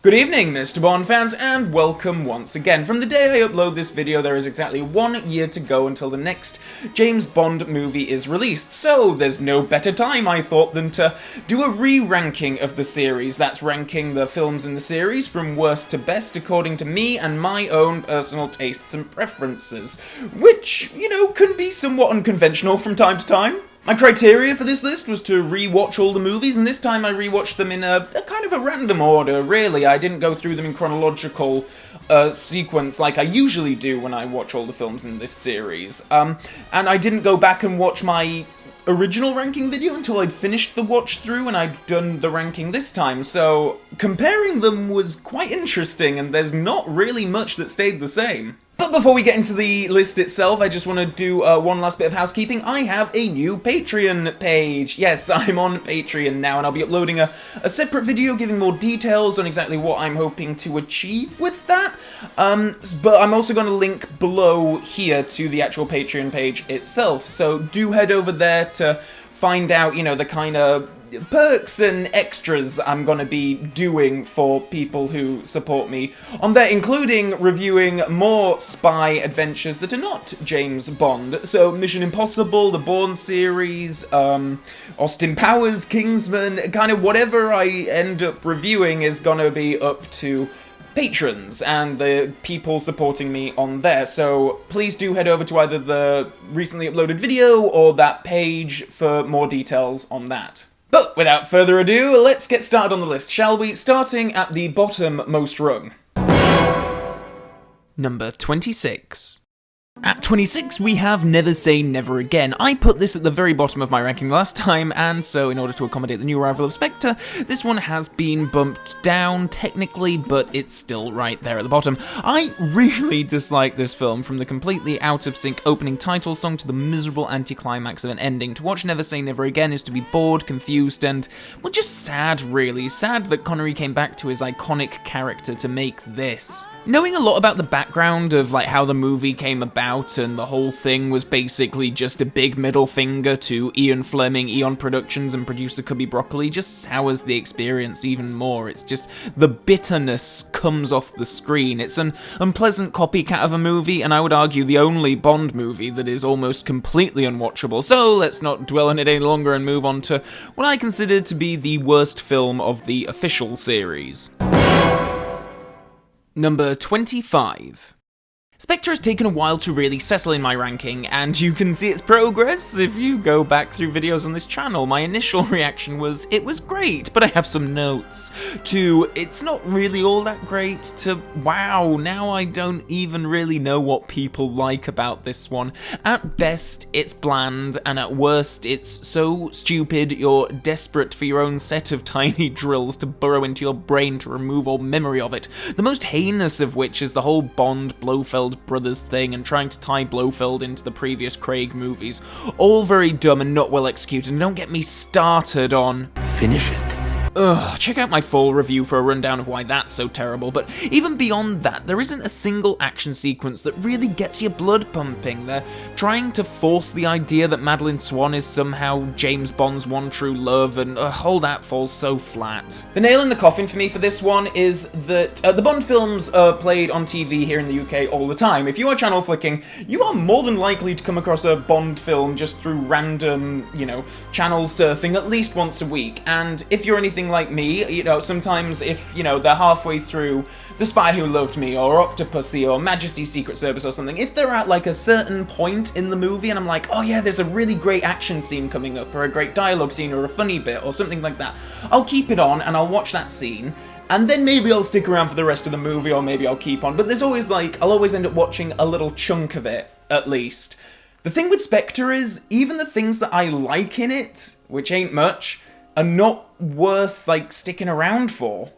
Good evening, Mr. Bond fans, and welcome once again. From the day I upload this video, there is exactly 1 year to go until the next James Bond movie is released, so there's no better time, I thought, than to do a re-ranking of the series. That's ranking the films in the series from worst to best according to me and my own personal tastes and preferences, which, you know, can be somewhat unconventional from time to time. My criteria for this list was to re-watch all the movies, and this time I rewatched them in a kind of a random order, really. I didn't go through them in chronological sequence like I usually do when I watch all the films in this series. And I didn't go back and watch my original ranking video until I'd finished the watch through and I'd done the ranking this time, so comparing them was quite interesting, and there's not really much that stayed the same. But before we get into the list itself, I just want to do one last bit of housekeeping. I have a new Patreon page. Yes, I'm on Patreon now, and I'll be uploading a separate video giving more details on exactly what I'm hoping to achieve with that. But I'm also going to link below here to the actual Patreon page itself, so do head over there to find out, you know, the kind of perks and extras I'm gonna be doing for people who support me on there, including reviewing more spy adventures that are not James Bond. So Mission Impossible, the Bourne series, Austin Powers, Kingsman, kind of whatever I end up reviewing is gonna be up to patrons and the people supporting me on there, so please do head over to either the recently uploaded video or that page for more details on that. But without further ado, let's get started on the list, shall we? Starting at the bottom most rung. Number 26. At 26, we have Never Say Never Again. I put this at the very bottom of my ranking last time, and so in order to accommodate the new arrival of Spectre, this one has been bumped down technically, but it's still right there at the bottom. I really dislike this film, from the completely out-of-sync opening title song to the miserable anticlimax of an ending. To watch Never Say Never Again is to be bored, confused, and, well, just sad, really. Sad that Connery came back to his iconic character to make this. Knowing a lot about the background of like how the movie came about and the whole thing was basically just a big middle finger to Ian Fleming, Eon Productions and producer Cubby Broccoli just sours the experience even more. It's just the bitterness comes off the screen. It's an unpleasant copycat of a movie, and I would argue the only Bond movie that is almost completely unwatchable. So let's not dwell on it any longer and move on to what I consider to be the worst film of the official series. Number 25. Spectre has taken a while to really settle in my ranking, and you can see its progress if you go back through videos on this channel. My initial reaction was, it was great, but I have some notes, to it's not really all that great, to wow, now I don't even really know what people like about this one. At best, it's bland, and at worst, it's so stupid you're desperate for your own set of tiny drills to burrow into your brain to remove all memory of it. The most heinous of which is the whole Bond-Blofeld brothers thing and trying to tie Blofeld into the previous Craig movies. All very dumb and not well executed, and don't get me started on finish it. Ugh, check out my full review for a rundown of why that's so terrible, but even beyond that, there isn't a single action sequence that really gets your blood pumping. They're trying to force the idea that Madeline Swan is somehow James Bond's one true love, and all that falls so flat. The nail in the coffin for me for this one is that the Bond films are played on TV here in the UK all the time. If you are channel flicking, you are more than likely to come across a Bond film just through random, you know, channel surfing at least once a week, and if you're anything like me, you know, sometimes if, you know, they're halfway through The Spy Who Loved Me or Octopussy or Majesty's Secret Service or something, if they're at like a certain point in the movie and I'm like, oh yeah, there's a really great action scene coming up or a great dialogue scene or a funny bit or something like that, I'll keep it on and I'll watch that scene, and then maybe I'll stick around for the rest of the movie, or maybe I'll keep on, but there's always like, I'll always end up watching a little chunk of it, at least. The thing with Spectre is, even the things that I like in it, which ain't much, are not worth, like, sticking around for.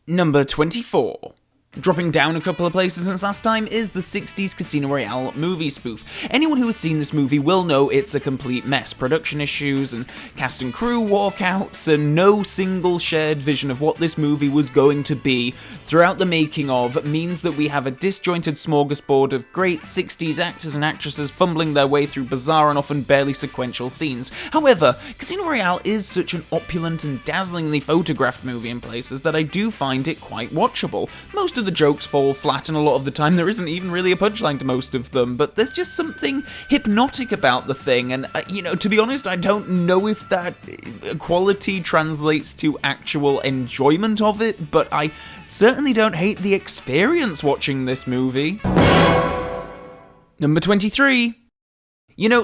Number 24. Dropping down a couple of places since last time is the 60s Casino Royale movie spoof. Anyone who has seen this movie will know it's a complete mess. Production issues and cast and crew walkouts and no single shared vision of what this movie was going to be throughout the making of means that we have a disjointed smorgasbord of great 60s actors and actresses fumbling their way through bizarre and often barely sequential scenes. However, Casino Royale is such an opulent and dazzlingly photographed movie in places that I do find it quite watchable. Most of the jokes fall flat, and a lot of the time there isn't even really a punchline to most of them, but there's just something hypnotic about the thing, and to be honest, I don't know if that quality translates to actual enjoyment of it, but I certainly don't hate the experience watching this movie. Number 23.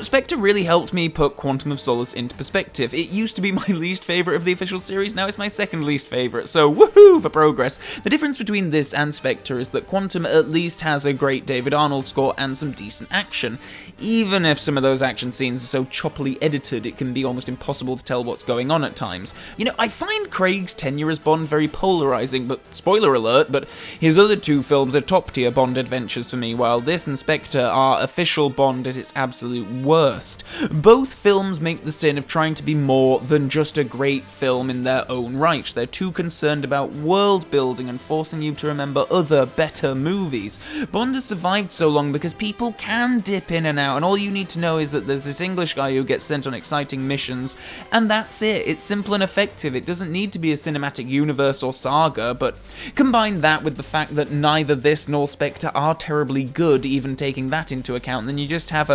Spectre really helped me put Quantum of Solace into perspective. It used to be my least favourite of the official series, now it's my second least favourite, so woohoo for progress. The difference between this and Spectre is that Quantum at least has a great David Arnold score and some decent action. Even if some of those action scenes are so choppily edited, it can be almost impossible to tell what's going on at times. I find Craig's tenure as Bond very polarising, but spoiler alert, but his other two films are top-tier Bond adventures for me, while this and Spectre are official Bond at its absolute worst. Both films make the sin of trying to be more than just a great film in their own right. They're too concerned about world building and forcing you to remember other, better movies. Bond has survived so long because people can dip in and out, and all you need to know is that there's this English guy who gets sent on exciting missions, and that's it. It's simple and effective. It doesn't need to be a cinematic universe or saga, but combine that with the fact that neither this nor Spectre are terribly good, even taking that into account, then you just have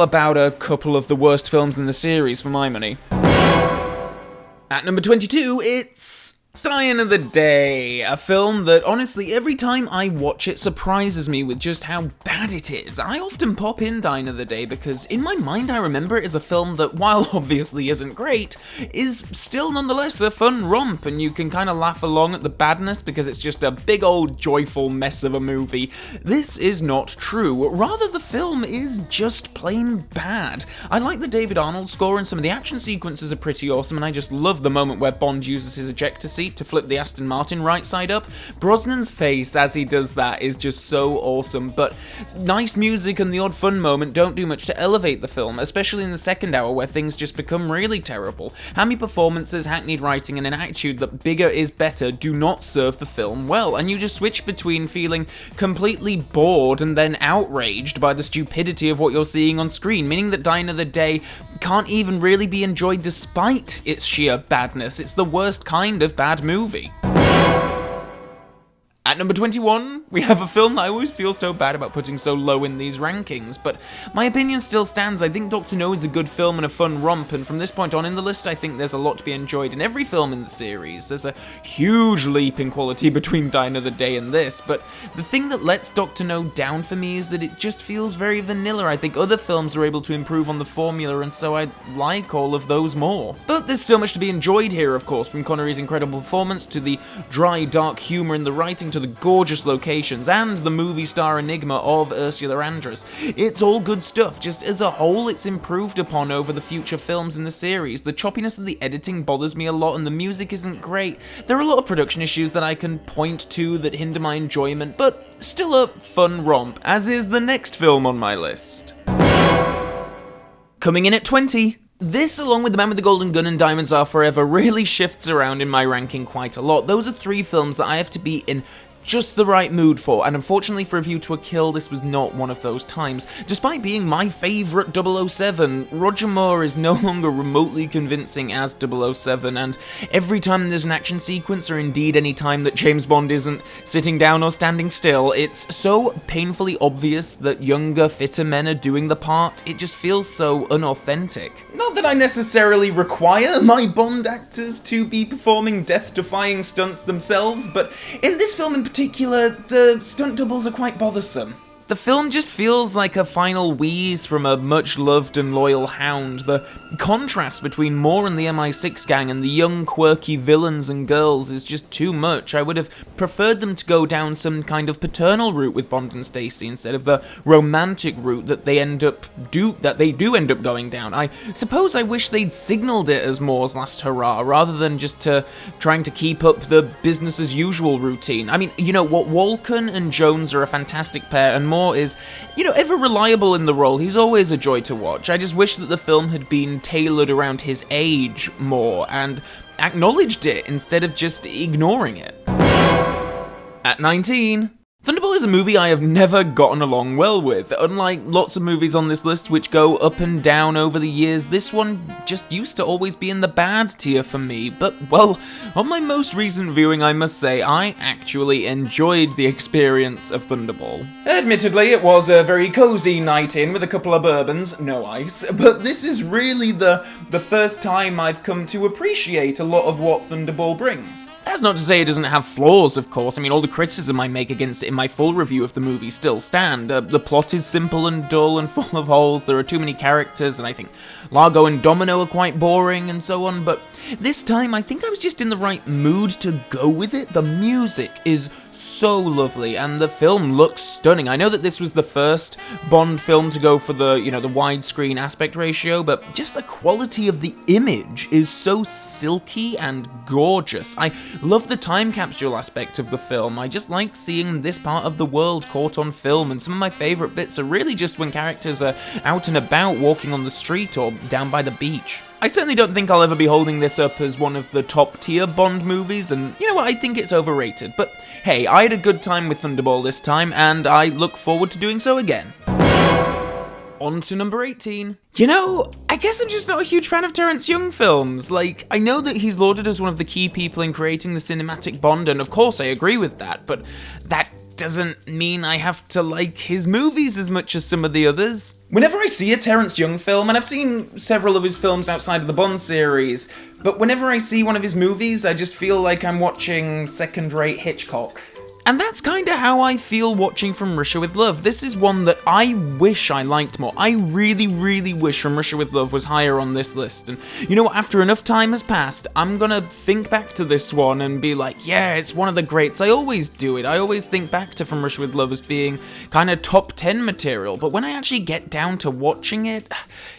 about a couple of the worst films in the series for my money. At number 22, it's Die Another Day, a film that, honestly, every time I watch it surprises me with just how bad it is. I often pop in Die Another Day because, in my mind, I remember it as a film that, while obviously isn't great, is still nonetheless a fun romp, and you can kind of laugh along at the badness because it's just a big old joyful mess of a movie. This is not true. Rather, the film is just plain bad. I like the David Arnold score, and some of the action sequences are pretty awesome, and I just love the moment where Bond uses his ejector seat to flip the Aston Martin right side up. Brosnan's face as he does that is just so awesome, but nice music and the odd fun moment don't do much to elevate the film, especially in the second hour where things just become really terrible. Hammy performances, hackneyed writing, and an attitude that bigger is better do not serve the film well, and you just switch between feeling completely bored and then outraged by the stupidity of what you're seeing on screen, meaning that Die Another Day can't even really be enjoyed despite its sheer badness. It's the worst kind of bad movie. At number 21, we have a film that I always feel so bad about putting so low in these rankings, but my opinion still stands. I think Dr. No is a good film and a fun romp, and from this point on in the list, I think there's a lot to be enjoyed in every film in the series. There's a huge leap in quality between Die Another Day and this, but the thing that lets Dr. No down for me is that it just feels very vanilla. I think other films are able to improve on the formula, and so I like all of those more. But there's still much to be enjoyed here, of course, from Connery's incredible performance to the dry, dark humour in the writing to the gorgeous locations and the movie star enigma of Ursula Andress. It's all good stuff. Just as a whole, it's improved upon over the future films in the series. The choppiness of the editing bothers me a lot, and the music isn't great. There are a lot of production issues that I can point to that hinder my enjoyment, but still a fun romp, as is the next film on my list. Coming in at 20, this, along with The Man with the Golden Gun and Diamonds Are Forever, really shifts around in my ranking quite a lot. Those are three films that I have to be in just the right mood for, and unfortunately for A View to a Kill, this was not one of those times. Despite being my favourite 007, Roger Moore is no longer remotely convincing as 007, and every time there's an action sequence, or indeed any time that James Bond isn't sitting down or standing still, it's so painfully obvious that younger, fitter men are doing the part. It just feels so unauthentic. Not that I necessarily require my Bond actors to be performing death-defying stunts themselves, but in this film in particular, the stunt doubles are quite bothersome. The film just feels like a final wheeze from a much-loved and loyal hound. The contrast between Moore and the MI6 gang and the young, quirky villains and girls is just too much. I would have preferred them to go down some kind of paternal route with Bond and Stacy instead of the romantic route that they do end up going down. I suppose I wish they'd signaled it as Moore's last hurrah, rather than just trying to keep up the business-as-usual routine. I mean, you know what, Walken and Jones are a fantastic pair, and Moore is, ever reliable in the role. He's always a joy to watch. I just wish that the film had been tailored around his age more, and acknowledged it instead of just ignoring it. At 19... Thunderball is a movie I have never gotten along well with. Unlike lots of movies on this list which go up and down over the years, this one just used to always be in the bad tier for me. But, well, on my most recent viewing, I must say, I actually enjoyed the experience of Thunderball. Admittedly, it was a very cozy night in with a couple of bourbons, no ice, but this is really the first time I've come to appreciate a lot of what Thunderball brings. That's not to say it doesn't have flaws, of course. I mean, all the criticism I make against it in my full review of the movie still stand. The plot is simple and dull and full of holes, there are too many characters, and I think Largo and Domino are quite boring and so on, but this time I think I was just in the right mood to go with it. The music is so lovely, and the film looks stunning. I know that this was the first Bond film to go for the, the widescreen aspect ratio, but just the quality of the image is so silky and gorgeous. I love the time capsule aspect of the film. I just like seeing this part of the world caught on film, and some of my favourite bits are really just when characters are out and about walking on the street or down by the beach. I certainly don't think I'll ever be holding this up as one of the top tier Bond movies, and you know what, I think it's overrated, but hey, I had a good time with Thunderball this time, and I look forward to doing so again. On to number 18. I guess I'm just not a huge fan of Terence Young films. Like, I know that he's lauded as one of the key people in creating the cinematic Bond, and of course I agree with that, but that doesn't mean I have to like his movies as much as some of the others. Whenever I see a Terence Young film, and I've seen several of his films outside of the Bond series, but whenever I see one of his movies, I just feel like I'm watching second-rate Hitchcock. And that's kinda how I feel watching From Russia with Love. This is one that I wish I liked more. I really, really wish From Russia with Love was higher on this list. And you know what, after enough time has passed, I'm gonna think back to this one and be like, yeah, it's one of the greats. I always do it. I always think back to From Russia with Love as being kinda top 10 material, but when I actually get down to watching it,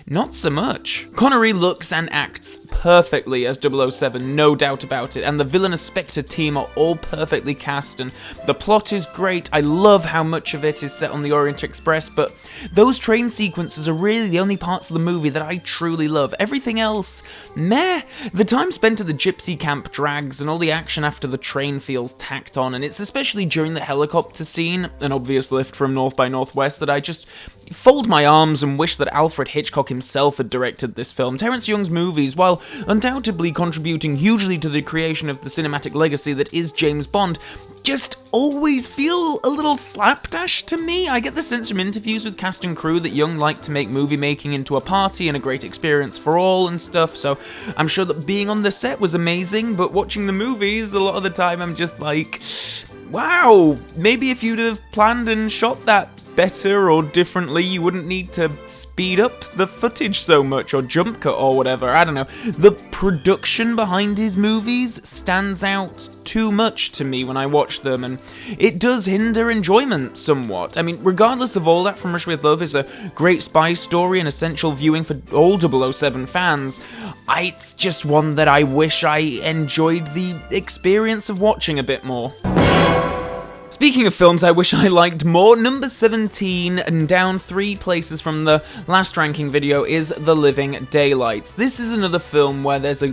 not so much. Connery looks and acts perfectly as 007, no doubt about it, and the villainous Spectre team are all perfectly cast, and the plot is great. I love how much of it is set on the Orient Express, but those train sequences are really the only parts of the movie that I truly love. Everything else, meh. The time spent at the gypsy camp drags, and all the action after the train feels tacked on, and it's especially during the helicopter scene, an obvious lift from North by Northwest, that I just fold my arms and wish that Alfred Hitchcock himself had directed this film. Terence Young's movies, while undoubtedly contributing hugely to the creation of the cinematic legacy that is James Bond, just always feel a little slapdash to me. I get the sense from interviews with cast and crew that Young liked to make movie making into a party and a great experience for all and stuff, so I'm sure that being on the set was amazing, but watching the movies, a lot of the time I'm just like, wow, maybe if you'd have planned and shot that better or differently, you wouldn't need to speed up the footage so much or jump cut or whatever. I don't know. The production behind his movies stands out too much to me when I watch them, and it does hinder enjoyment somewhat. I mean, regardless of all that, From Russia with Love is a great spy story and essential viewing for all 007 fans. It's just one that I wish I enjoyed the experience of watching a bit more. Speaking of films I wish I liked more, number 17, and down 3 places from the last ranking video, is The Living Daylights. This is another film where there's a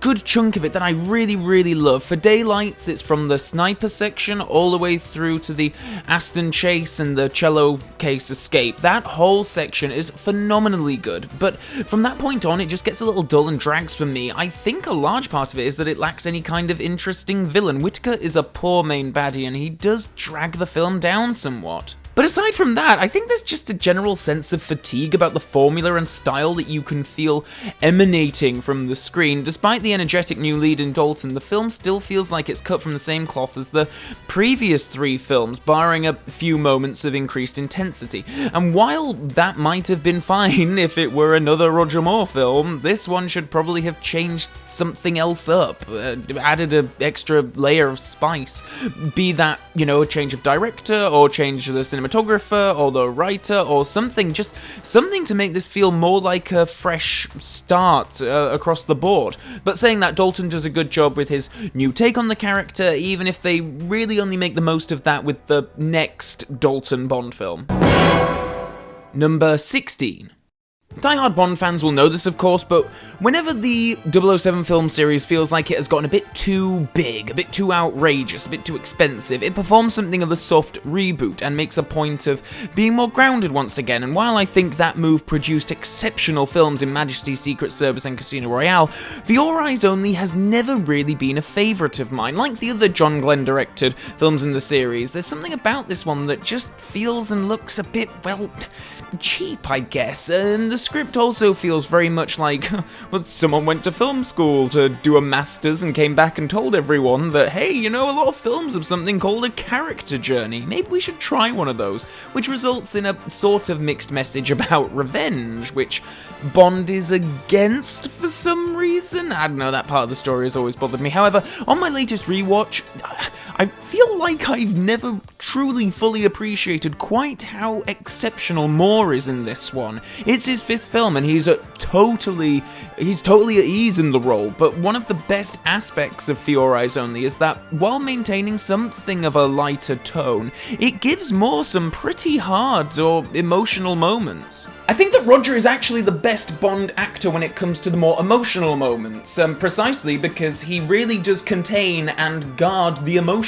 good chunk of it that I really, really love. For Daylights, it's from the sniper section all the way through to the Aston chase and the cello case escape. That whole section is phenomenally good, but from that point on, it just gets a little dull and drags for me. I think a large part of it is that it lacks any kind of interesting villain. Whitaker is a poor main baddie, and he does drag the film down somewhat. But aside from that, I think there's just a general sense of fatigue about the formula and style that you can feel emanating from the screen. Despite the energetic new lead in Dalton, the film still feels like it's cut from the same cloth as the previous 3 films, barring a few moments of increased intensity. And while that might have been fine if it were another Roger Moore film, this one should probably have changed something else up, added an extra layer of spice, be that, a change of director, or change the cinematographer, or the writer, or something, just something to make this feel more like a fresh start across the board. But saying that, Dalton does a good job with his new take on the character, even if they really only make the most of that with the next Dalton Bond film. Number 16. Die-hard Bond fans will know this, of course, but whenever the 007 film series feels like it has gotten a bit too big, a bit too outrageous, a bit too expensive, it performs something of a soft reboot and makes a point of being more grounded once again. And while I think that move produced exceptional films in Majesty's Secret Service and Casino Royale, For Your Eyes Only has never really been a favourite of mine. Like the other John Glenn-directed films in the series, there's something about this one that just feels and looks a bit, well, cheap, I guess. And the script also feels very much like, well, someone went to film school to do a master's and came back and told everyone that, hey, a lot of films have something called a character journey. Maybe we should try one of those, which results in a sort of mixed message about revenge, which Bond is against for some reason. I don't know, that part of the story has always bothered me. However, on my latest rewatch, I feel like I've never truly fully appreciated quite how exceptional Moore is in this one. It's his 5th film and he's totally at ease in the role, but one of the best aspects of For Your Eyes Only is that while maintaining something of a lighter tone, it gives Moore some pretty hard or emotional moments. I think that Roger is actually the best Bond actor when it comes to the more emotional moments, precisely because he really does contain and guard the emotion.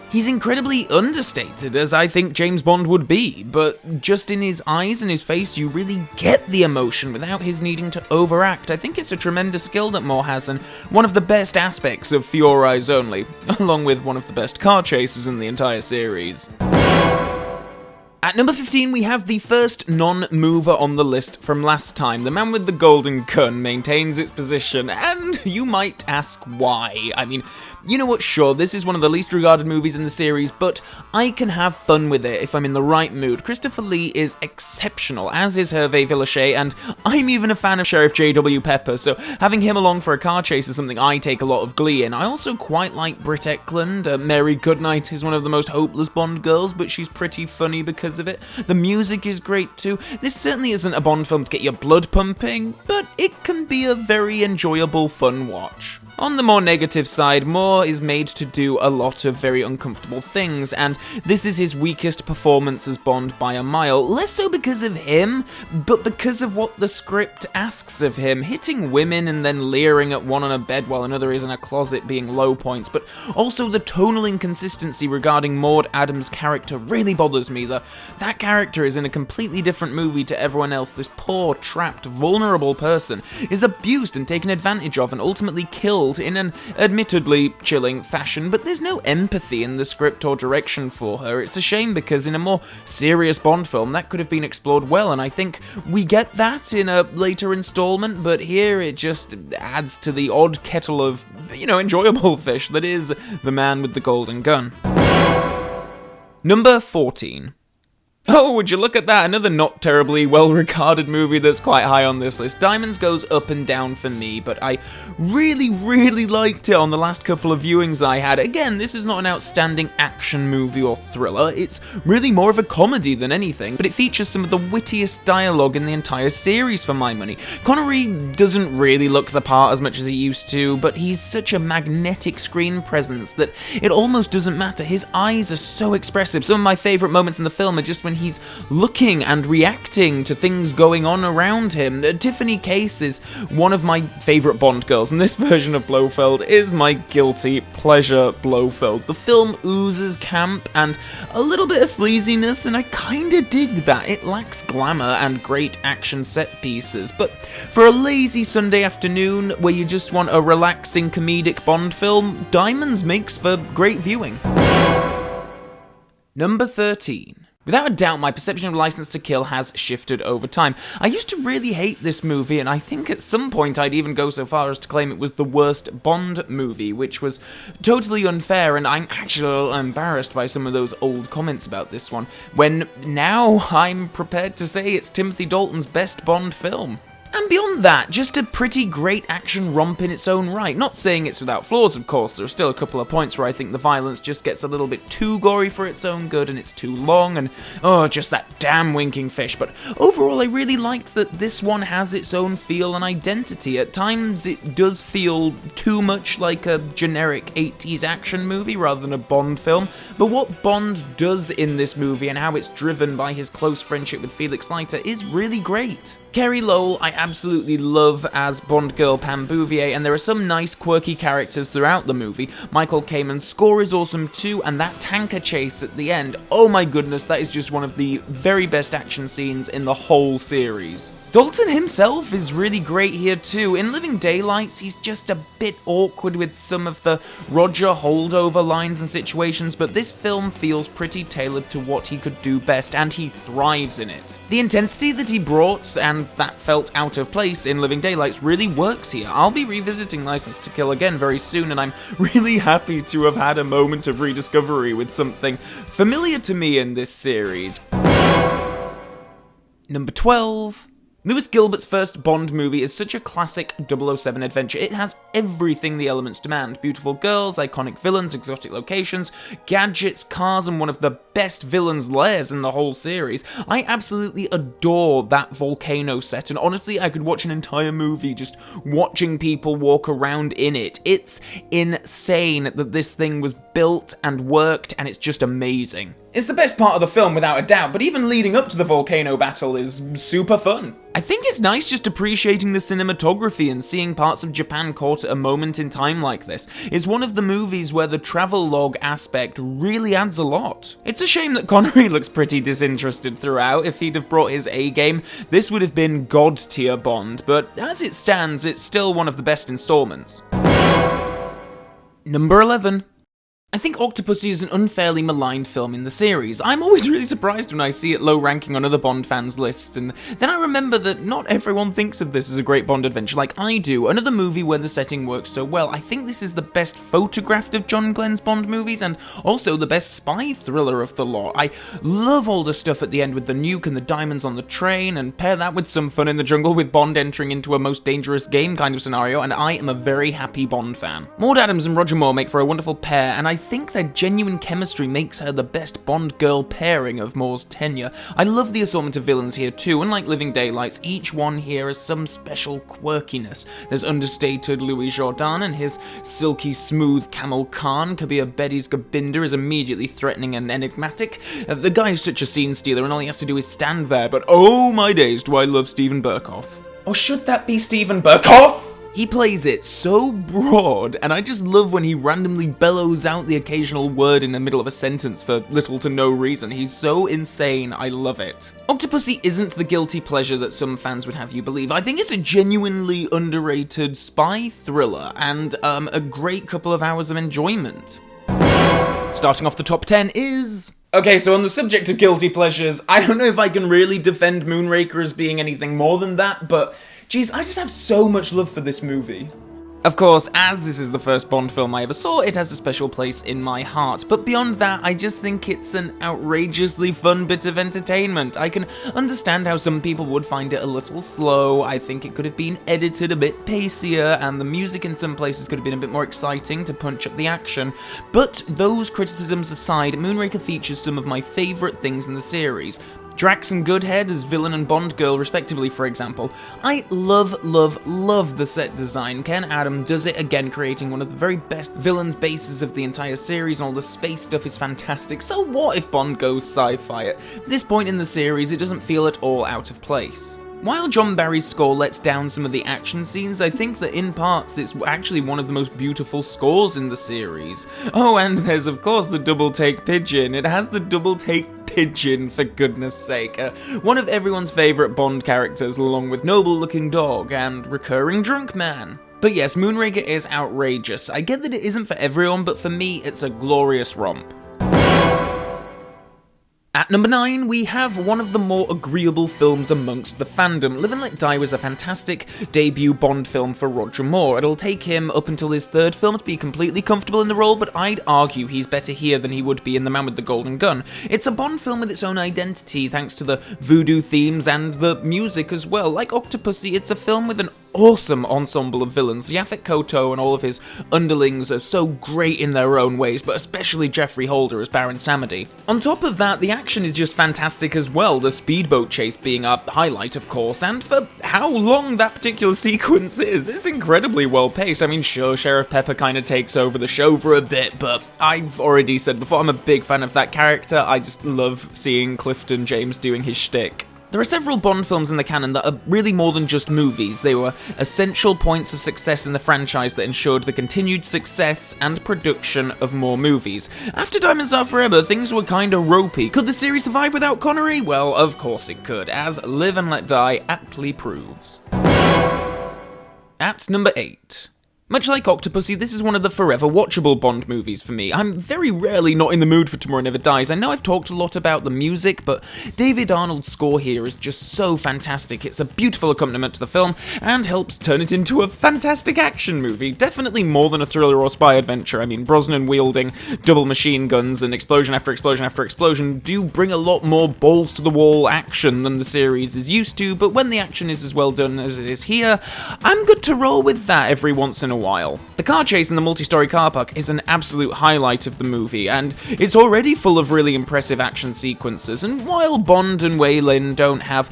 He's incredibly understated, as I think James Bond would be, but just in his eyes and his face you really get the emotion without his needing to overact. I think it's a tremendous skill that Moore has, and one of the best aspects of For Your Eyes Only, along with one of the best car chases in the entire series. At number 15, we have the first non-mover on the list from last time. The Man with the Golden Gun maintains its position, and you might ask why. I mean, you know what, sure, this is one of the least regarded movies in the series, but I can have fun with it if I'm in the right mood. Christopher Lee is exceptional, as is Hervé Villechaize, and I'm even a fan of Sheriff J.W. Pepper, so having him along for a car chase is something I take a lot of glee in. I also quite like Britt Ekland. Mary Goodnight is one of the most hopeless Bond girls, but she's pretty funny because of it. The music is great too. This certainly isn't a Bond film to get your blood pumping, but it can be a very enjoyable, fun watch. On the more negative side, Moore is made to do a lot of very uncomfortable things, and this is his weakest performance as Bond by a mile. Less so because of him, but because of what the script asks of him. Hitting women and then leering at one on a bed while another is in a closet being low points, but also the tonal inconsistency regarding Maud Adams' character really bothers me. That character is in a completely different movie to everyone else. This poor, trapped, vulnerable person is abused and taken advantage of and ultimately killed in an admittedly chilling fashion, but there's no empathy in the script or direction for her. It's a shame because in a more serious Bond film that could have been explored well, and I think we get that in a later installment, but here it just adds to the odd kettle of, enjoyable fish that is The Man with the Golden Gun. Number 14. Oh, would you look at that, another not terribly well-regarded movie that's quite high on this list. Diamonds goes up and down for me, but I really, really liked it on the last couple of viewings I had. Again, this is not an outstanding action movie or thriller, it's really more of a comedy than anything, but it features some of the wittiest dialogue in the entire series for my money. Connery doesn't really look the part as much as he used to, but he's such a magnetic screen presence that it almost doesn't matter. His eyes are so expressive. Some of my favourite moments in the film are just when he's looking and reacting to things going on around him. Tiffany Case is one of my favourite Bond girls, and this version of Blofeld is my guilty pleasure Blofeld. The film oozes camp and a little bit of sleaziness, and I kinda dig that. It lacks glamour and great action set pieces, but for a lazy Sunday afternoon where you just want a relaxing comedic Bond film, Diamonds makes for great viewing. Number 13. Without a doubt, my perception of License to Kill has shifted over time. I used to really hate this movie, and I think at some point I'd even go so far as to claim it was the worst Bond movie, which was totally unfair, and I'm actually a little embarrassed by some of those old comments about this one, when now I'm prepared to say it's Timothy Dalton's best Bond film. And beyond that, just a pretty great action romp in its own right. Not saying it's without flaws, of course. There are still a couple of points where I think the violence just gets a little bit too gory for its own good, and it's too long, and oh, just that damn winking fish. But overall, I really like that this one has its own feel and identity. At times, it does feel too much like a generic 80s action movie rather than a Bond film. But what Bond does in this movie and how it's driven by his close friendship with Felix Leiter is really great. Carrie Lowell, I absolutely love as Bond girl Pam Bouvier, and there are some nice quirky characters throughout the movie. Michael Kamen's score is awesome too, and that tanker chase at the end, oh my goodness, that is just one of the very best action scenes in the whole series. Dalton himself is really great here too. In Living Daylights, he's just a bit awkward with some of the Roger holdover lines and situations, but this film feels pretty tailored to what he could do best, and he thrives in it. The intensity that he brought, and that felt out of place in Living Daylights, really works here. I'll be revisiting License to Kill again very soon, and I'm really happy to have had a moment of rediscovery with something familiar to me in this series. Number 12. Lewis Gilbert's first Bond movie is such a classic 007 adventure. It has everything the elements demand. Beautiful girls, iconic villains, exotic locations, gadgets, cars, and one of the best villains' lairs in the whole series. I absolutely adore that volcano set, and honestly, I could watch an entire movie just watching people walk around in it. It's insane that this thing was built and worked, and it's just amazing. It's the best part of the film, without a doubt, but even leading up to the volcano battle is super fun. I think it's nice just appreciating the cinematography and seeing parts of Japan caught at a moment in time like this. It's one of the movies where the travelogue aspect really adds a lot. It's a shame that Connery looks pretty disinterested throughout. If he'd have brought his A-game, this would have been god-tier Bond, but as it stands, it's still one of the best installments. Number 11. I think Octopussy is an unfairly maligned film in the series. I'm always really surprised when I see it low ranking on other Bond fans' lists, and then I remember that not everyone thinks of this as a great Bond adventure like I do. Another movie where the setting works so well. I think this is the best photographed of John Glenn's Bond movies, and also the best spy thriller of the lot. I love all the stuff at the end with the nuke and the diamonds on the train, and pair that with some fun in the jungle with Bond entering into a most dangerous game kind of scenario, and I am a very happy Bond fan. Maud Adams and Roger Moore make for a wonderful pair, and I think their genuine chemistry makes her the best Bond-girl pairing of Moore's tenure. I love the assortment of villains here too. Unlike Living Daylights, each one here has some special quirkiness. There's understated Louis Jourdan, and his silky smooth Kamal Khan. Kabir Bedi's Gobinder is immediately threatening and enigmatic. The guy is such a scene stealer, and all he has to do is stand there, but oh my days do I love Steven Berkoff. Or should that be Steven Berkoff? He plays it so broad, and I just love when he randomly bellows out the occasional word in the middle of a sentence for little to no reason. He's so insane, I love it. Octopussy isn't the guilty pleasure that some fans would have you believe. I think it's a genuinely underrated spy thriller, and a great couple of hours of enjoyment. Starting off the top 10 is... Okay, so on the subject of guilty pleasures, I don't know if I can really defend Moonraker as being anything more than that, but... Geez, I just have so much love for this movie. Of course, as this is the first Bond film I ever saw, it has a special place in my heart, but beyond that, I just think it's an outrageously fun bit of entertainment. I can understand how some people would find it a little slow. I think it could have been edited a bit pacier, and the music in some places could have been a bit more exciting to punch up the action. But those criticisms aside, Moonraker features some of my favourite things in the series. Drax and Goodhead as villain and Bond girl respectively, for example. I love the set design. Ken Adam does it again, creating one of the very best villains bases of the entire series, and all the space stuff is fantastic. So what if Bond goes sci-fi? At this point in the series, it doesn't feel at all out of place. While John Barry's score lets down some of the action scenes, I think that in parts it's actually one of the most beautiful scores in the series. Oh, and there's of course the double take pigeon. It has the double take pigeon, for goodness sake. One of everyone's favourite Bond characters, along with Noble Looking Dog and Recurring Drunk Man. But yes, Moonraker is outrageous. I get that it isn't for everyone, but for me it's a glorious romp. At number 9, we have one of the more agreeable films amongst the fandom. Live and Let Die was a fantastic debut Bond film for Roger Moore. It'll take him up until his third film to be completely comfortable in the role, but I'd argue he's better here than he would be in The Man with the Golden Gun. It's a Bond film with its own identity, thanks to the voodoo themes and the music as well. Like Octopussy, it's a film with an awesome ensemble of villains. Yaphet Kotto and all of his underlings are so great in their own ways, but especially Jeffrey Holder as Baron Samedi. On top of that, the action is just fantastic as well, the speedboat chase being a highlight, of course, and for how long that particular sequence is, it's incredibly well paced. I mean, sure, Sheriff Pepper kind of takes over the show for a bit, but I've already said before, I'm a big fan of that character. I just love seeing Clifton James doing his shtick. There are several Bond films in the canon that are really more than just movies. They were essential points of success in the franchise that ensured the continued success and production of more movies. After Diamonds Are Forever, things were kinda ropey. Could the series survive without Connery? Well, of course it could, as Live and Let Die aptly proves. At number 8. Much like Octopussy, this is one of the forever watchable Bond movies for me. I'm very rarely not in the mood for Tomorrow Never Dies. I know I've talked a lot about the music, but David Arnold's score here is just so fantastic. It's a beautiful accompaniment to the film, and helps turn it into a fantastic action movie. Definitely more than a thriller or spy adventure. I mean, Brosnan wielding double machine guns and explosion after explosion after explosion do bring a lot more balls-to-the-wall action than the series is used to, but when the action is as well done as it is here, I'm good to roll with that every once in a while. The car chase in the multi-story car park is an absolute highlight of the movie, and it's already full of really impressive action sequences, and while Bond and Wei Lin don't have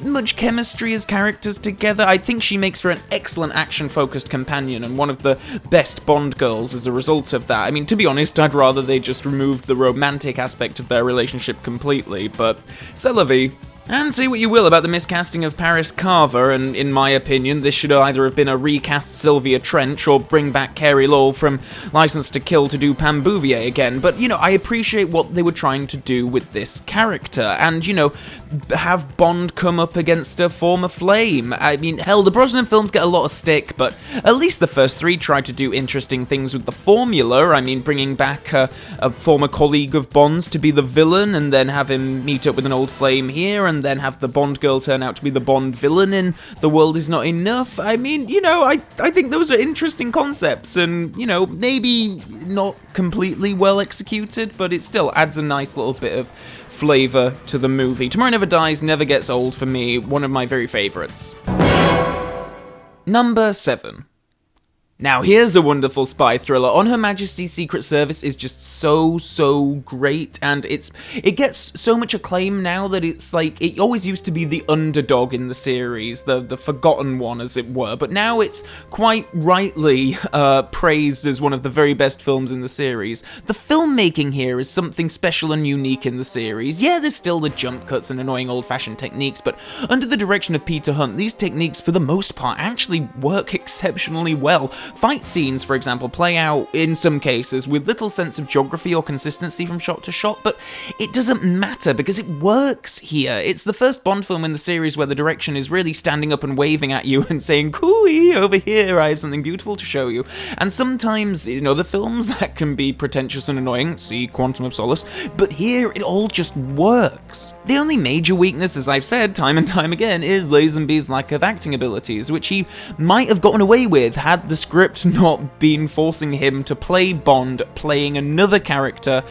much chemistry as characters together, I think she makes for an excellent action-focused companion and one of the best Bond girls as a result of that. I mean, to be honest, I'd rather they just removed the romantic aspect of their relationship completely, but c'est la vie. And say what you will about the miscasting of Paris Carver, and in my opinion, this should either have been a recast Sylvia Trench or bring back Carey Lowell from License to Kill to do Pam Bouvier again, but, you know, I appreciate what they were trying to do with this character, and, you know, have Bond come up against a former flame. I mean, hell, the Brosnan films get a lot of stick, but at least the first three tried to do interesting things with the formula. I mean, bringing back a former colleague of Bond's to be the villain, and then have him meet up with an old flame here, and then have the Bond girl turn out to be the Bond villain in The World Is Not Enough. I mean, you know, I think those are interesting concepts, and, you know, maybe not completely well executed, but it still adds a nice little bit of flavour to the movie. Tomorrow Never Dies never gets old for me, one of my very favourites. Number 7. Now, here's a wonderful spy thriller. On Her Majesty's Secret Service is just so great, and it gets so much acclaim now that it's like, it always used to be the underdog in the series, the forgotten one, as it were, but now it's quite rightly praised as one of the very best films in the series. The filmmaking here is something special and unique in the series. Yeah, there's still the jump cuts and annoying old-fashioned techniques, but under the direction of Peter Hunt, these techniques, for the most part, actually work exceptionally well. Fight scenes, for example, play out, in some cases, with little sense of geography or consistency from shot to shot, but it doesn't matter because it works here. It's the first Bond film in the series where the direction is really standing up and waving at you and saying, "Cooey, over here, I have something beautiful to show you." And sometimes, you know, the films that can be pretentious and annoying, see Quantum of Solace, but here it all just works. The only major weakness, as I've said time and time again, is Lazenby's lack of acting abilities, which he might have gotten away with had the script not been forcing him to play Bond playing another character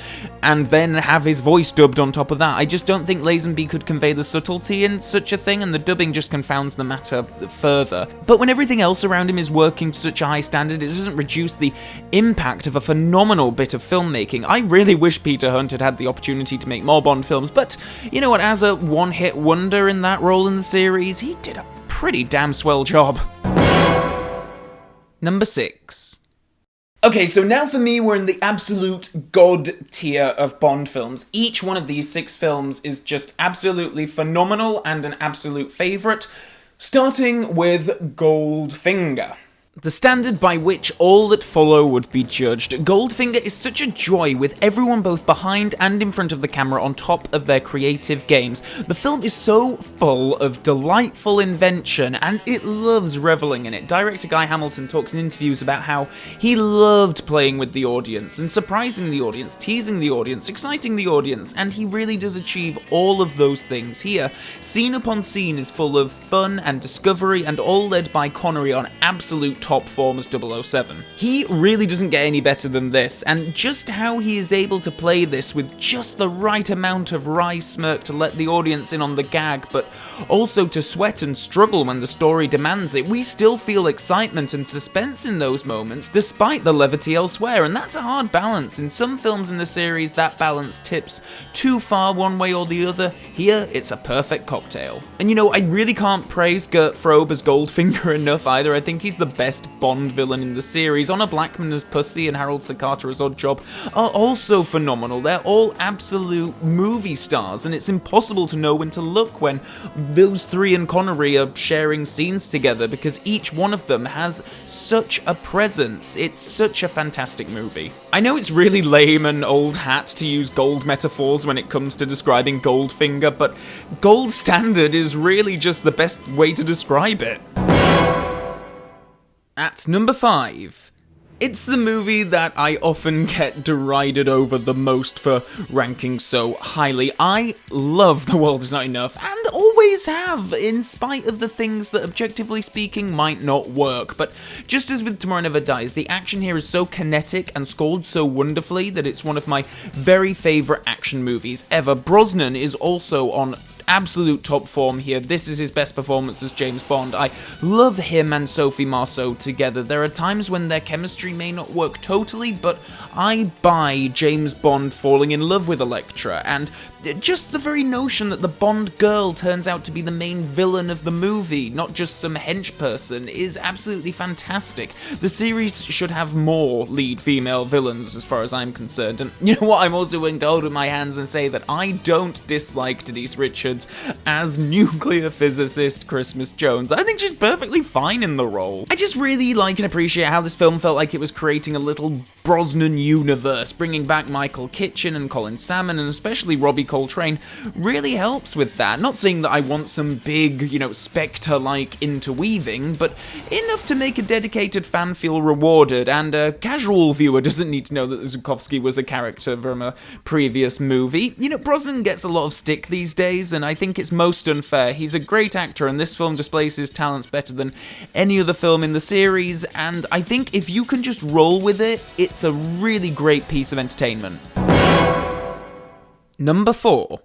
and then have his voice dubbed on top of that. I just don't think Lazenby could convey the subtlety in such a thing, and the dubbing just confounds the matter further. But when everything else around him is working to such a high standard, it doesn't reduce the impact of a phenomenal bit of filmmaking. I really wish Peter Hunt had had the opportunity to make more Bond films, but you know what, as a one-hit wonder in that role in the series, he did a pretty damn swell job. Number 6. Okay, so now for me, we're in the absolute god tier of Bond films. Each one of these 6 films is just absolutely phenomenal and an absolute favourite, starting with Goldfinger. The standard by which all that follow would be judged. Goldfinger is such a joy, with everyone both behind and in front of the camera on top of their creative games. The film is so full of delightful invention, and it loves reveling in it. Director Guy Hamilton talks in interviews about how he loved playing with the audience, and surprising the audience, teasing the audience, exciting the audience, and he really does achieve all of those things here. Scene upon scene is full of fun and discovery, and all led by Connery on absolute top form as 007. He really doesn't get any better than this, and just how he is able to play this with just the right amount of wry smirk to let the audience in on the gag, but also to sweat and struggle when the story demands it. We still feel excitement and suspense in those moments, despite the levity elsewhere, and that's a hard balance. In some films in the series, that balance tips too far one way or the other. Here, it's a perfect cocktail. And you know, I really can't praise Gert Frobe as Goldfinger enough either. I think he's the best Bond villain in the series. Honor Blackman as Pussy and Harold Sakata as Oddjob are also phenomenal. They're all absolute movie stars, and it's impossible to know when to look when those three and Connery are sharing scenes together, because each one of them has such a presence. It's such a fantastic movie. I know it's really lame and old hat to use gold metaphors when it comes to describing Goldfinger, but gold standard is really just the best way to describe it. At number 5, it's the movie that I often get derided over the most for ranking so highly. I love The World Is Not Enough, and always have, in spite of the things that, objectively speaking, might not work. But just as with Tomorrow Never Dies, the action here is so kinetic and scored so wonderfully that it's one of my very favourite action movies ever. Brosnan is also on absolute top form here. This is his best performance as James Bond. I love him and Sophie Marceau together. There are times when their chemistry may not work totally, but I buy James Bond falling in love with Elektra, and just the very notion that the Bond girl turns out to be the main villain of the movie, not just some hench person, is absolutely fantastic. The series should have more lead female villains as far as I'm concerned, and you know what, I'm also willing to hold up my hands and say that I don't dislike Denise Richards as nuclear physicist Christmas Jones. I think she's perfectly fine in the role. I just really like and appreciate how this film felt like it was creating a little Brosnan universe. Bringing back Michael Kitchen and Colin Salmon, and especially Robbie Coltrane, really helps with that. Not saying that I want some big, Spectre-like interweaving, but enough to make a dedicated fan feel rewarded, and a casual viewer doesn't need to know that Zukovsky was a character from a previous movie. Brosnan gets a lot of stick these days, and I think it's most unfair. He's a great actor, and this film displays his talents better than any other film in the series, and I think if you can just roll with it, it's a really great piece of entertainment. Number 4.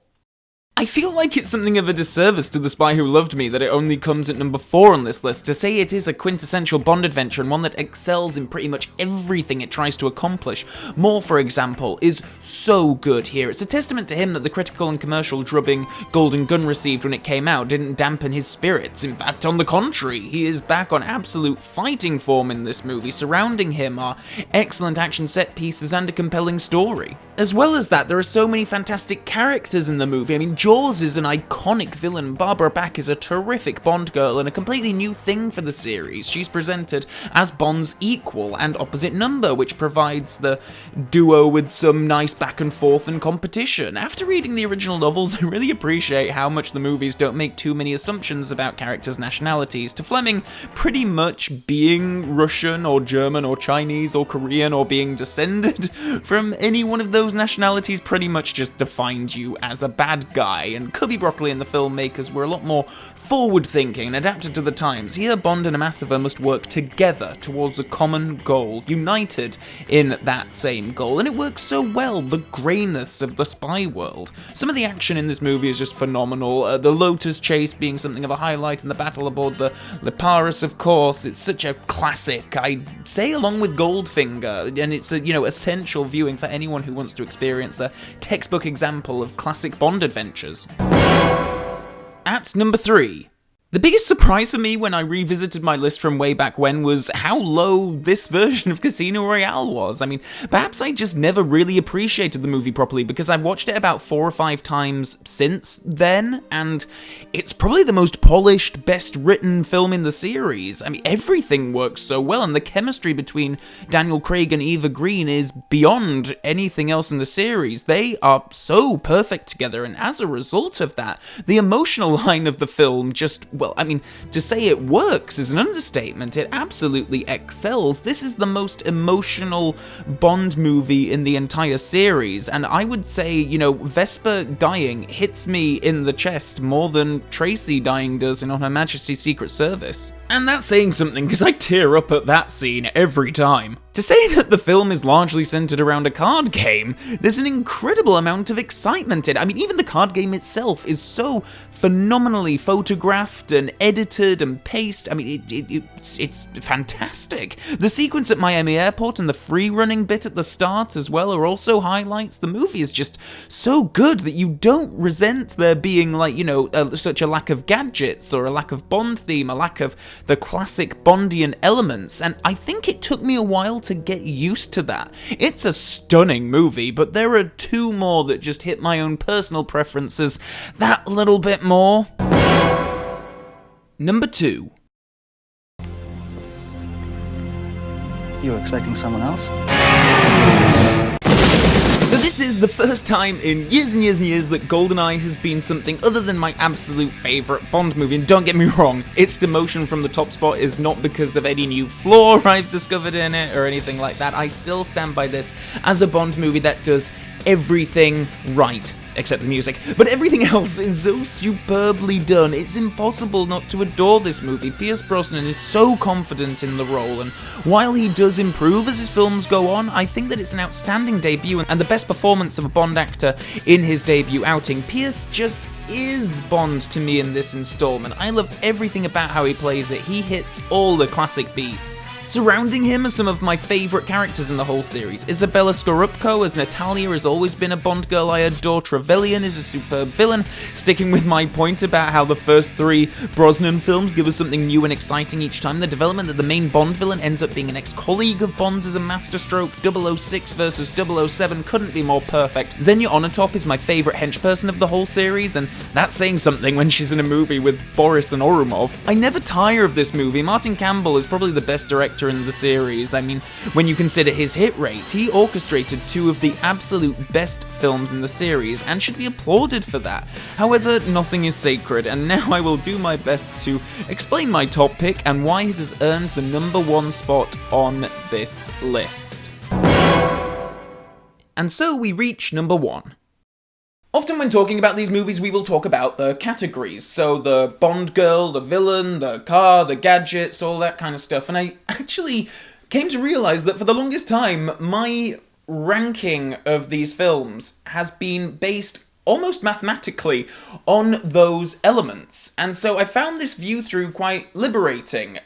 I feel like it's something of a disservice to The Spy Who Loved Me that it only comes at number 4 on this list. To say it is a quintessential Bond adventure and one that excels in pretty much everything it tries to accomplish. Moore, for example, is so good here. It's a testament to him that the critical and commercial drubbing Golden Gun received when it came out didn't dampen his spirits. In fact, on the contrary, he is back on absolute fighting form in this movie. Surrounding him are excellent action set pieces and a compelling story. As well as that, there are so many fantastic characters in the movie. I mean, Jaws is an iconic villain, Barbara Bach is a terrific Bond girl, and a completely new thing for the series. She's presented as Bond's equal and opposite number, which provides the duo with some nice back and forth and competition. After reading the original novels, I really appreciate how much the movies don't make too many assumptions about characters' nationalities, to Fleming pretty much being Russian or German or Chinese or Korean or being descended from any one of those nationalities pretty much just defined you as a bad guy, and Cubby Broccoli and the filmmakers were a lot more forward-thinking and adapted to the times. Here, Bond and Amasova must work together towards a common goal, united in that same goal, and it works so well, the greyness of the spy world. Some of the action in this movie is just phenomenal, the Lotus chase being something of a highlight, and the battle aboard the Leparis, of course. It's such a classic, I'd say, along with Goldfinger, and it's a, essential viewing for anyone who wants to experience a textbook example of classic Bond adventures. At number 3. The biggest surprise for me when I revisited my list from way back when was how low this version of Casino Royale was. I mean, perhaps I just never really appreciated the movie properly because I've watched it about 4 or 5 times since then, and it's probably the most polished, best written film in the series. I mean, everything works so well, and the chemistry between Daniel Craig and Eva Green is beyond anything else in the series. They are so perfect together, and as a result of that, the emotional line of the film just, well, I mean, to say it works is an understatement. It absolutely excels. This is the most emotional Bond movie in the entire series, and I would say, you know, Vesper dying hits me in the chest more than Tracy dying does in On Her Majesty's Secret Service. And that's saying something, because I tear up at that scene every time. To say that the film is largely centered around a card game, there's an incredible amount of excitement in it. I mean, even the card game itself is so phenomenally photographed and edited and paced. I mean, it's fantastic. The sequence at Miami Airport and the free-running bit at the start as well are also highlights. The movie is just so good that you don't resent there being, like, you know, such a lack of gadgets or a lack of Bond theme, a lack of the classic Bondian elements, and I think it took me a while to get used to that. It's a stunning movie, but there are 2 more that just hit my own personal preferences that little bit more. Number 2. You were expecting someone else? So this is the first time in years and years and years that GoldenEye has been something other than my absolute favourite Bond movie, and don't get me wrong, its demotion from the top spot is not because of any new flaw I've discovered in it or anything like that. I still stand by this as a Bond movie that does everything right, except the music, but everything else is so superbly done. It's impossible not to adore this movie. Pierce Brosnan is so confident in the role, and while he does improve as his films go on, I think that it's an outstanding debut and the best performance of a Bond actor in his debut outing. Pierce just is Bond to me in this installment. I love everything about how he plays it. He hits all the classic beats. Surrounding him are some of my favourite characters in the whole series. Isabella Scorupco as Natalia has always been a Bond girl I adore. Trevelyan is a superb villain, sticking with my point about how the first 3 Brosnan films give us something new and exciting each time. The development that the main Bond villain ends up being an ex-colleague of Bond's is a masterstroke. 006 versus 007 couldn't be more perfect. Xenia Onatop is my favourite henchperson of the whole series, and that's saying something when she's in a movie with Boris and Orumov. I never tire of this movie. Martin Campbell is probably the best director in the series. I mean, when you consider his hit rate, he orchestrated 2 of the absolute best films in the series and should be applauded for that. However, nothing is sacred, and now I will do my best to explain my top pick and why it has earned the number 1 spot on this list. And so we reach number 1. Often when talking about these movies, we will talk about the categories. So the Bond girl, the villain, the car, the gadgets, all that kind of stuff. And I actually came to realise that for the longest time, my ranking of these films has been based almost mathematically on those elements. And so I found this view through quite liberating,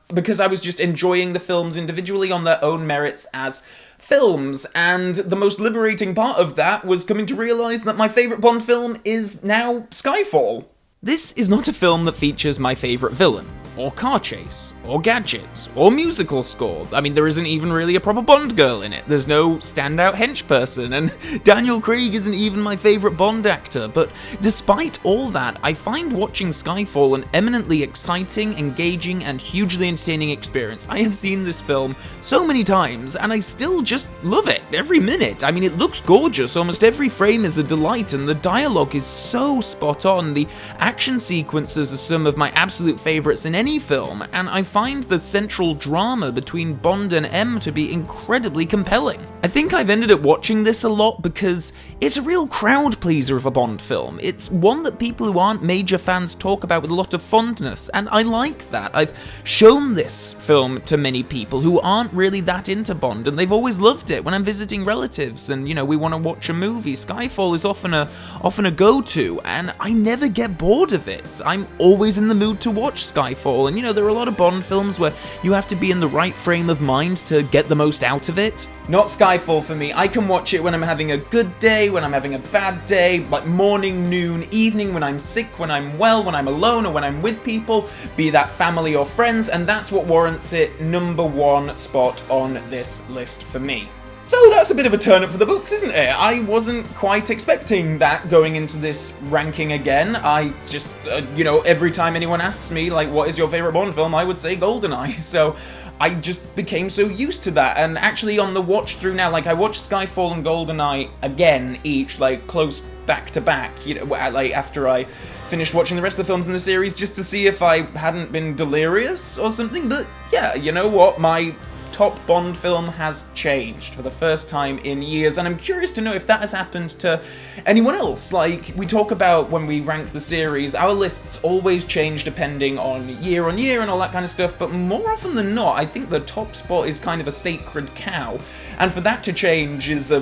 because I was just enjoying the films individually on their own merits as films, and the most liberating part of that was coming to realise that my favourite Bond film is now Skyfall. This is not a film that features my favourite villain, or car chase, or gadgets, or musical score. I mean, there isn't even really a proper Bond girl in it. There's no standout hench person, and Daniel Craig isn't even my favourite Bond actor. But despite all that, I find watching Skyfall an eminently exciting, engaging, and hugely entertaining experience. I have seen this film so many times, and I still just love it every minute. I mean, it looks gorgeous. Almost every frame is a delight, and the dialogue is so spot on. The action sequences are some of my absolute favourites in any film, and I find the central drama between Bond and M to be incredibly compelling. I think I've ended up watching this a lot because it's a real crowd pleaser of a Bond film. It's one that people who aren't major fans talk about with a lot of fondness, and I like that. I've shown this film to many people who aren't really that into Bond, and they've always loved it. When I'm visiting relatives and, you know, we want to watch a movie, Skyfall is often a go-to, and I never get bored of it. I'm always in the mood to watch Skyfall, and, you know, there are a lot of Bond films where you have to be in the right frame of mind to get the most out of it. Not Skyfall for me. I can watch it when I'm having a good day, when I'm having a bad day, like morning, noon, evening, when I'm sick, when I'm well, when I'm alone, or when I'm with people, be that family or friends, and that's what warrants it #1 spot on this list for me. So that's a bit of a turn up for the books, isn't it? I wasn't quite expecting that going into this ranking again. I just, you know, every time anyone asks me, like, what is your favourite Bond film, I would say GoldenEye, so I just became so used to that, and actually on the watch through now, like, I watched Skyfall and GoldenEye again, each, like, close back to back, you know, like, after I finished watching the rest of the films in the series, just to see if I hadn't been delirious or something, but yeah, you know what, my top Bond film has changed for the first time in years, and I'm curious to know if that has happened to anyone else. Like, we talk about when we rank the series, our lists always change depending on year and all that kind of stuff, but more often than not, I think the top spot is kind of a sacred cow, and for that to change is a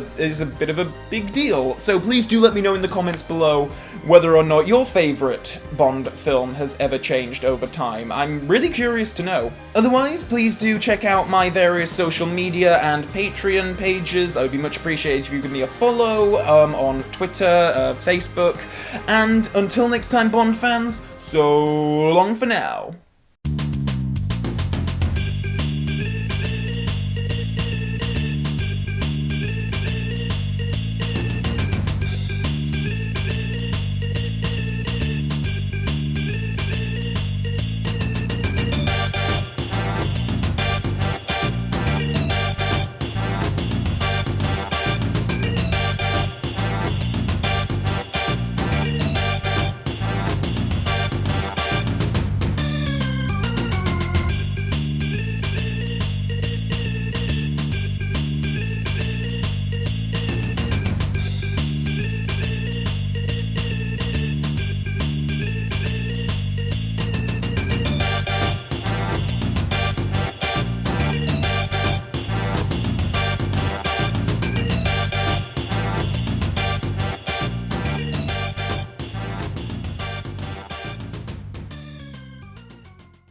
bit of a big deal. So please do let me know in the comments below whether or not your favourite Bond film has ever changed over time. I'm really curious to know. Otherwise, please do check out my various social media and Patreon pages. I would be much appreciated if you give me a follow on Twitter, Facebook, and until next time, Bond fans, so long for now.